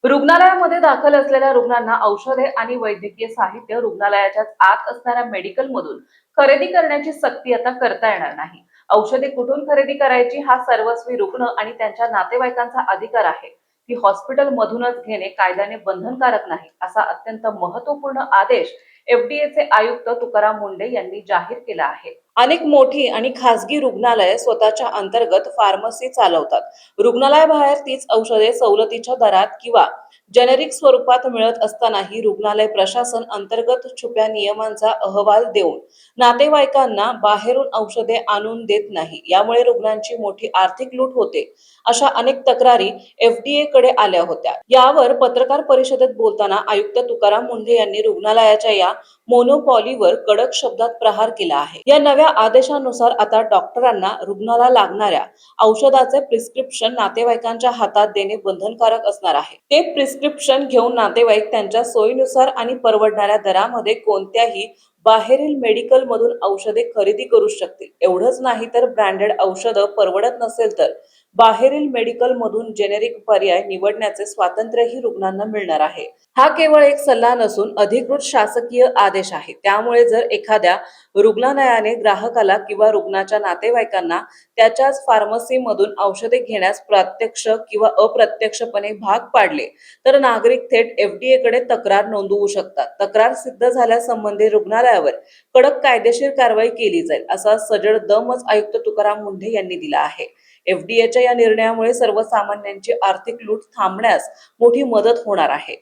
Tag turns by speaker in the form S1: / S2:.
S1: रुग्णालयामध्ये दाखल असलेल्या रुग्णांना औषधे आणि वैद्यकीय साहित्य रुग्णालयाच्या आत असणाऱ्या मेडिकल मधून खरेदी करण्याची सक्ती आता करता येणार नाही. औषधे कुठून खरेदी करायची हा सर्वस्वी रुग्ण आणि त्यांच्या नातेवाईकांचा अधिकार आहे. ती हॉस्पिटल मधूनच घेणे कायद्याने बंधनकारक नाही, असा अत्यंत महत्वपूर्ण आदेश एफडीएचे आयुक्त तुकाराम मुंढे यांनी जाहीर केला आहे. अनेक मोठी आणि खासगी रुग्णालये स्वतःच्या अंतर्गत फार्मसी चालवतात. रुग्णालयाबाहेर तीच औषधे सवलतीच्या दरात किंवा जेनेरिक स्वरूपात मिळत असतानाही रुग्णालय प्रशासन अंतर्गत छुप्या नियमांचा अहवाल देऊन नातेवाईकांना बाहेरून औषधे आणून देत नाही. यामुळे रुग्णांची मोठी आर्थिक लूट होते, अशा अनेक तक्रारी एफडीए कडे आल्या होत्या. यावर पत्रकार परिषदेत बोलताना आयुक्त तुकाराम मुंढे यांनी रुग्णालयाच्या या मोनोपॉलीवर कडक शब्दात प्रहार केला आहे. या नव्या आदेशानुसार आता डॉक्टरांना रुग्णाला लागणाऱ्या औषधाचे प्रिस्क्रिप्शन नातेवाईकांच्या हातात देणे बंधनकारक असणार आहे. ते प्रिस्क्रिप्शन घेऊन नातेवाईक त्यांच्या सोयीनुसार आणि परवडणाऱ्या दरामध्ये कोणत्याही बाहेरील मेडिकल मधून औषधे खरेदी करू शकतील. एवढंच नाही तर ब्रँडेड औषधं परवडत नसेल तर बाहेरील मेडिकल मधून जेनेरिक पर्याय निवडण्याचे स्वातंत्र्यही रुग्णांना मिळणार आहे. हा केवळ एक सल्ला नसून अधिकृत शासकीय आदेश आहे. त्यामुळे जर एखाद्या रुग्णालयाने ग्राहकाला किंवा रुग्णाच्या नातेवाईकांना त्याच्याच फार्मसीमधून औषधे घेण्यास प्रत्यक्ष किंवा अप्रत्यक्षपणे भाग पाडले तर नागरिक थेट एफडीए कडे तक्रार नोंदवू शकतात. तक्रार सिद्ध झाल्यासंबंधी रुग्णालयावर कडक कायदेशीर कारवाई केली जाईल, असा सजड दमच आयुक्त तुकाराम मुंढे यांनी दिला आहे. एफडीएच्या या निर्णयामुळे सर्वसामान्यांची आर्थिक लूट थांबण्यास मोठी मदत होणार आहे.